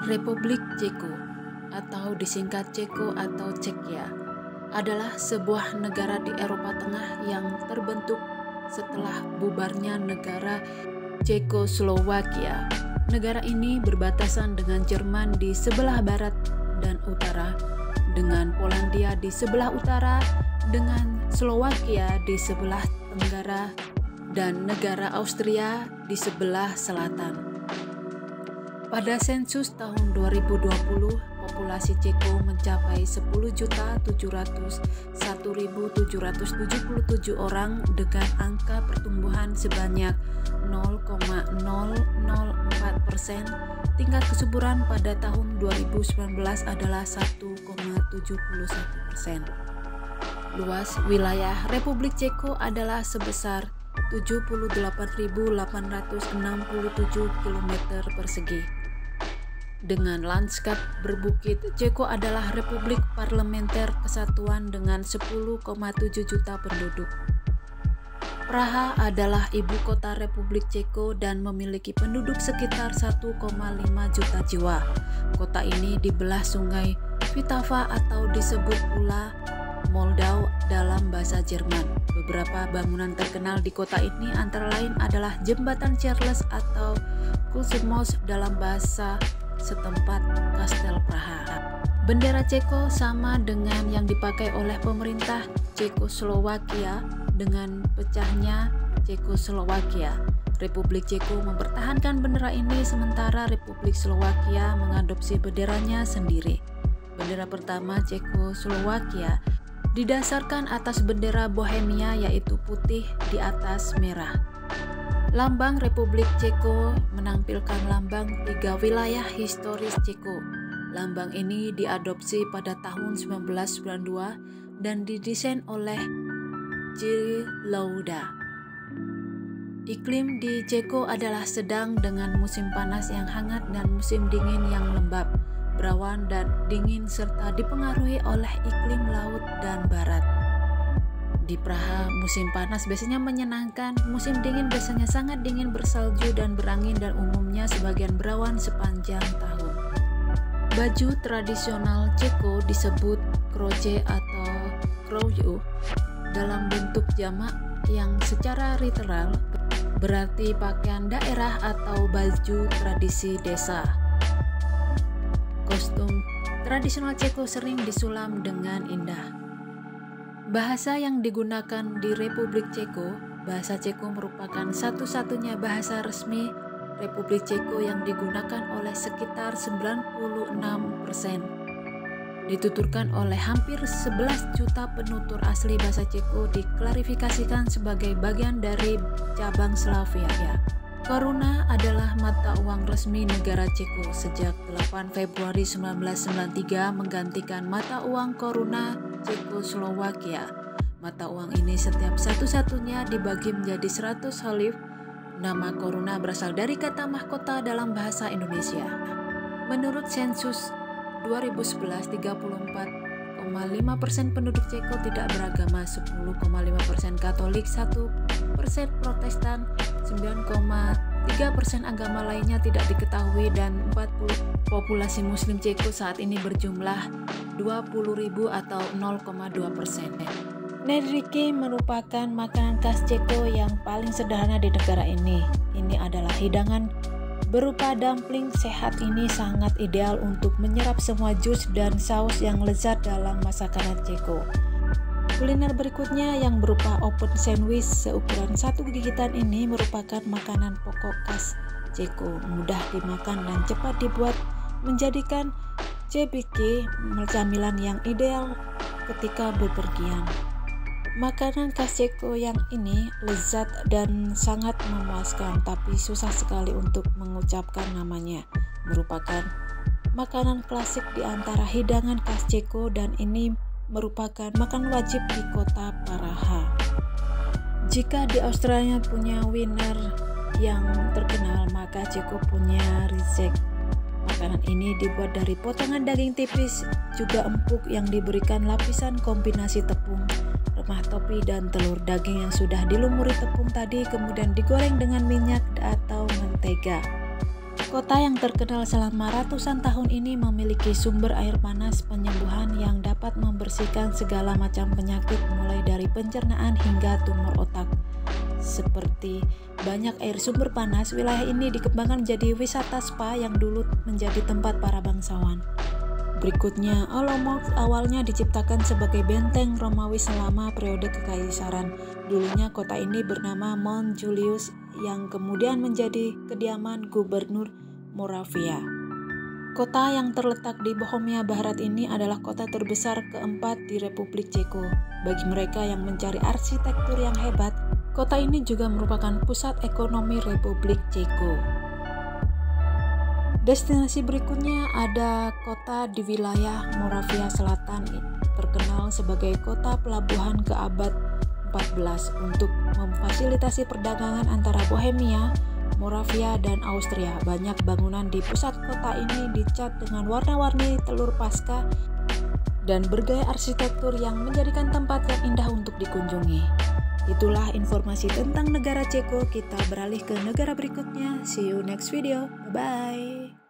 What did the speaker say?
Republik Ceko atau disingkat Ceko atau Czekia adalah sebuah negara di Eropa Tengah yang terbentuk setelah bubarnya negara Cekoslowakia. Negara ini berbatasan dengan Jerman di sebelah barat dan utara, dengan Polandia di sebelah utara, dengan Slowakia di sebelah tenggara, dan negara Austria di sebelah selatan. Pada sensus tahun 2020, populasi Ceko mencapai 10.701.777 orang dengan angka pertumbuhan sebanyak 0,004%. Tingkat kesuburan pada tahun 2019 adalah 1,71%. Luas wilayah Republik Ceko adalah sebesar 78.867 km persegi. Dengan lanskap berbukit, Ceko adalah Republik Parlementer Kesatuan dengan 10,7 juta penduduk. Praha adalah ibu kota Republik Ceko dan memiliki penduduk sekitar 1,5 juta jiwa. Kota ini dibelah sungai Vltava atau disebut pula Moldau dalam bahasa Jerman. Beberapa bangunan terkenal di kota ini antara lain adalah Jembatan Charles atau Kunsmos dalam bahasa setempat Kastel Praha. Bendera Ceko sama dengan yang dipakai oleh pemerintah Cekoslowakia dengan pecahnya Cekoslowakia. Republik Ceko mempertahankan bendera ini sementara Republik Slowakia mengadopsi benderanya sendiri. Bendera pertama Cekoslowakia didasarkan atas bendera Bohemia yaitu putih di atas merah. Lambang Republik Ceko menampilkan lambang 3 wilayah historis Ceko. Lambang ini diadopsi pada tahun 1992 dan didesain oleh Jiří Lauda. Iklim di Ceko adalah sedang dengan musim panas yang hangat dan musim dingin yang lembab, berawan dan dingin serta dipengaruhi oleh iklim laut dan barat. Di Praha, musim panas biasanya menyenangkan, musim dingin biasanya sangat dingin bersalju dan berangin dan umumnya sebagian berawan sepanjang tahun. Baju tradisional Ceko disebut kroje atau kroju dalam bentuk jamak yang secara literal berarti pakaian daerah atau baju tradisi desa. Kostum tradisional Ceko sering disulam dengan indah. Bahasa yang digunakan di Republik Ceko, bahasa Ceko merupakan satu-satunya bahasa resmi Republik Ceko yang digunakan oleh sekitar 96%. Dituturkan oleh hampir 11 juta penutur asli bahasa Ceko diklarifikasikan sebagai bagian dari cabang Slavia. Koruna adalah mata uang resmi negara Ceko sejak 8 Februari 1993 menggantikan mata uang koruna Cekoslowakia. Mata uang ini setiap satu-satunya dibagi menjadi 100 haliv. Nama koruna berasal dari kata mahkota dalam bahasa Indonesia. Menurut sensus 2011, 34,5% penduduk Ceko tidak beragama, 10,5% Katolik, 1% Protestan, 9,3% agama lainnya tidak diketahui, dan 40% populasi Muslim Ceko saat ini berjumlah 20.000 atau 0,2%. Nedriki merupakan makanan khas Ceko yang paling sederhana di negara ini. Ini adalah hidangan berupa dumpling sehat. Ini sangat ideal untuk menyerap semua jus dan saus yang lezat dalam masakan Ceko. Kuliner berikutnya yang berupa open sandwich seukuran 1 gigitan ini merupakan makanan pokok khas Ceko, mudah dimakan dan cepat dibuat, menjadikan cebiki camilan yang ideal ketika bepergian. Makanan khas Ceko yang ini lezat dan sangat memuaskan, tapi susah sekali untuk mengucapkan namanya. Merupakan makanan klasik di antara hidangan khas Ceko dan ini merupakan makanan wajib di kota Praha. Jika di Australia punya wiener yang terkenal, maka Ceko punya rýžek. Makanan ini dibuat dari potongan daging tipis, juga empuk yang diberikan lapisan kombinasi tepung, remah topi, dan telur. Daging yang sudah dilumuri tepung tadi kemudian digoreng dengan minyak atau mentega. Kota yang terkenal selama ratusan tahun ini memiliki sumber air panas penyembuhan yang dapat membersihkan segala macam penyakit mulai dari pencernaan hingga tumor otak. Seperti banyak air sumber panas, wilayah ini dikembangkan menjadi wisata spa yang dulu menjadi tempat para bangsawan. Berikutnya, Olomouc awalnya diciptakan sebagai benteng Romawi selama periode kekaisaran. Dulunya kota ini bernama Mount Julius yang kemudian menjadi kediaman gubernur Moravia. Kota yang terletak di Bohemia Barat ini adalah kota terbesar keempat di Republik Ceko. Bagi mereka yang mencari arsitektur yang hebat, kota ini juga merupakan pusat ekonomi Republik Ceko. Destinasi berikutnya ada kota di wilayah Moravia Selatan, terkenal sebagai kota pelabuhan ke abad 14 untuk memfasilitasi perdagangan antara Bohemia, Moravia, dan Austria. Banyak bangunan di pusat kota ini dicat dengan warna-warni telur Paskah dan bergaya arsitektur yang menjadikan tempat yang indah untuk dikunjungi. Itulah informasi tentang negara Ceko. Kita beralih ke negara berikutnya. See you next video. Bye-bye.